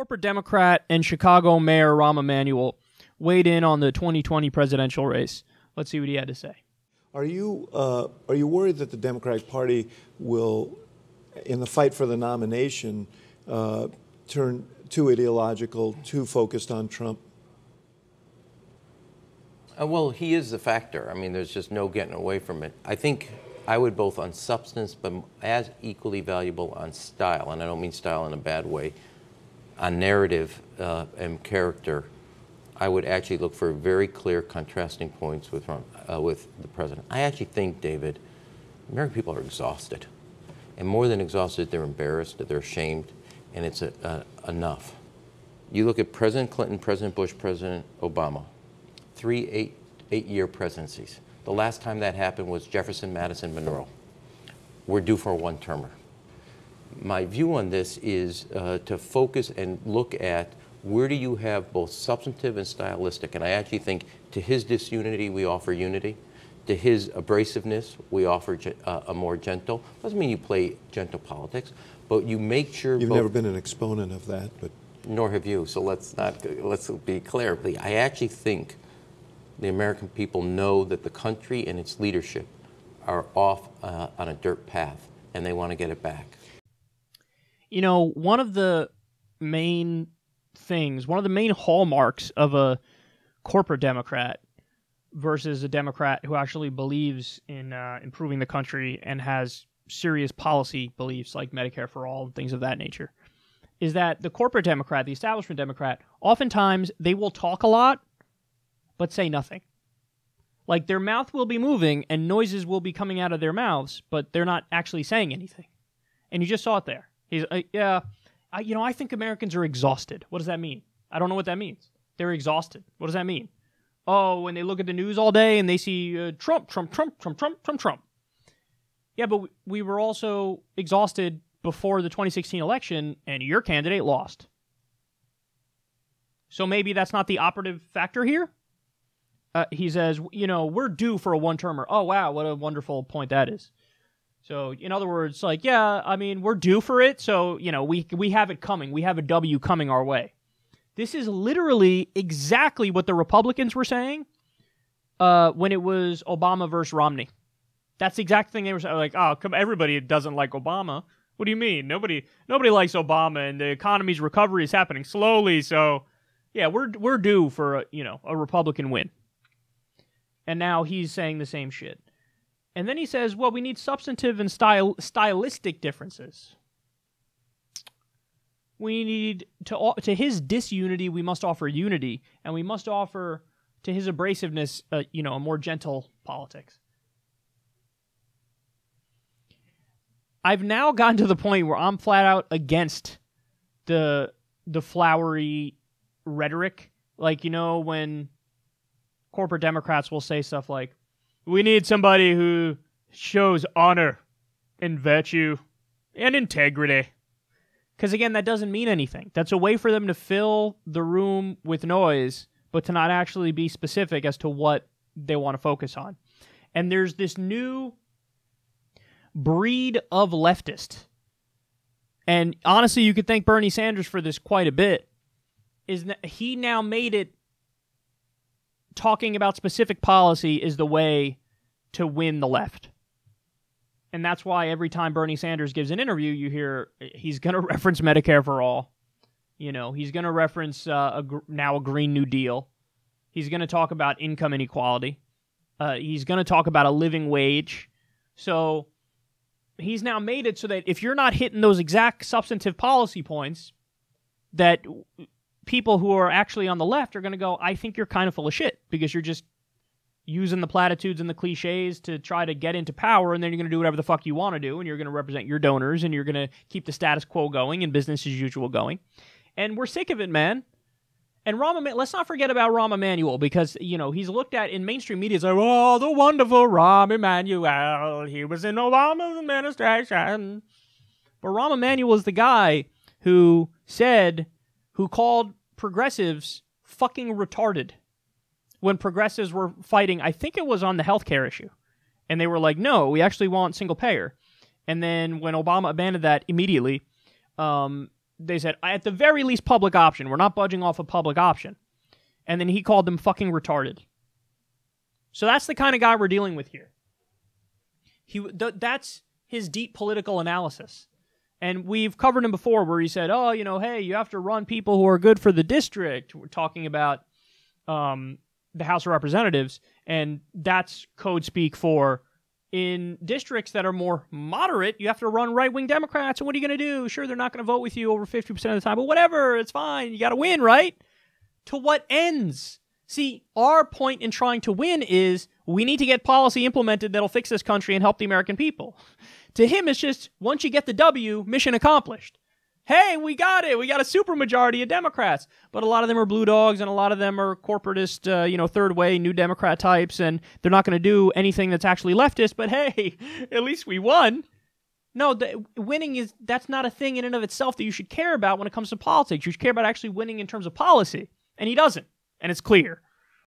corporate Democrat and Chicago Mayor Rahm Emanuel weighed in on the 2020 presidential race. Let's see what he had to say. Are you worried that the Democratic Party will, in the fight for the nomination, turn too ideological, too focused on Trump? Well, he is the factor. I mean, there's just no getting away from it. I think I would both on substance, but as equally valuable on style, and I don't mean style in a bad way, on narrative and character. I would actually look for very clear contrasting points with the president. I actually think, David, American people are exhausted. And more than exhausted, they're embarrassed, they're ashamed, and it's enough. You look at President Clinton, President Bush, President Obama, 3 eight-year presidencies. The last time that happened was Jefferson, Madison, Monroe. We're due for a one-termer. My view on this is to focus and look at where do you have both substantive and stylistic. And I actually think to his disunity, we offer unity. To his abrasiveness, we offer a more gentle. Doesn't mean you play gentle politics, but you make sure You've never been an exponent of that, but nor have you. So let's be clear. I actually think the American people know that the country and its leadership are off on a dirt path, and they want to get it back. You know, one of the main hallmarks of a corporate Democrat versus a Democrat who actually believes in improving the country and has serious policy beliefs like Medicare for all and things of that nature, is that the corporate Democrat, the establishment Democrat, oftentimes they will talk a lot, but say nothing. Like their mouth will be moving and noises will be coming out of their mouths, but they're not actually saying anything. And you just saw it there. He's, I think Americans are exhausted. What does that mean? I don't know what that means. They're exhausted. What does that mean? Oh, when they look at the news all day and they see Trump. Yeah, but we were also exhausted before the 2016 election, and your candidate lost. So maybe that's not the operative factor here? He says, we're due for a one-termer. Oh, wow, what a wonderful point that is. So, in other words, we're due for it, so, we have it coming. We have a W coming our way. This is literally exactly what the Republicans were saying when it was Obama versus Romney. That's the exact thing they were saying. Like, oh, come, everybody doesn't like Obama. What do you mean? Nobody likes Obama, and the economy's recovery is happening slowly, so, yeah, we're due for, a Republican win. And now he's saying the same shit. And then he says, well, we need substantive and stylistic differences. We need, to his disunity, we must offer unity, and we must offer, to his abrasiveness, a more gentle politics. I've now gotten to the point where I'm flat out against the flowery rhetoric. Like, when corporate Democrats will say stuff like, we need somebody who shows honor and virtue and integrity. Because, again, that doesn't mean anything. That's a way for them to fill the room with noise, but to not actually be specific as to what they want to focus on. And there's this new breed of leftist. And, honestly, you could thank Bernie Sanders for this quite a bit. Is that he now made it talking about specific policy is the way to win the left. And that's why every time Bernie Sanders gives an interview, you hear he's going to reference Medicare for all. He's going to reference now a Green New Deal. He's going to talk about income inequality. He's going to talk about a living wage. So he's now made it so that if you're not hitting those exact substantive policy points, that people who are actually on the left are going to go, I think you're kind of full of shit because you're just using the platitudes and the cliches to try to get into power, and then you're going to do whatever the fuck you want to do, and you're going to represent your donors, and you're going to keep the status quo going and business as usual going. And we're sick of it, man. And let's not forget about Rahm Emanuel, because, he's looked at in mainstream media as like, oh, the wonderful Rahm Emanuel, he was in Obama's administration. But Rahm Emanuel is the guy who called progressives fucking retarded when progressives were fighting, I think it was on the healthcare issue. And they were like, no, we actually want single payer. And then when Obama abandoned that immediately, they said, at the very least, public option. We're not budging off a public option. And then he called them fucking retarded. So that's the kind of guy we're dealing with here. That's his deep political analysis. And we've covered him before where he said, oh, hey, you have to run people who are good for the district. We're talking about the House of Representatives, and that's code speak for in districts that are more moderate, you have to run right-wing Democrats, and what are you going to do? Sure, they're not going to vote with you over 50% of the time, but whatever, it's fine. You got to win, right? To what ends? See, our point in trying to win is we need to get policy implemented that'll fix this country and help the American people. To him, it's just, once you get the W, mission accomplished. Hey, we got it. We got a supermajority of Democrats. But a lot of them are blue dogs, and a lot of them are corporatist, third way, new Democrat types, and they're not going to do anything that's actually leftist, but hey, at least we won. No, winning that's not a thing in and of itself that you should care about when it comes to politics. You should care about actually winning in terms of policy. And he doesn't. And it's clear.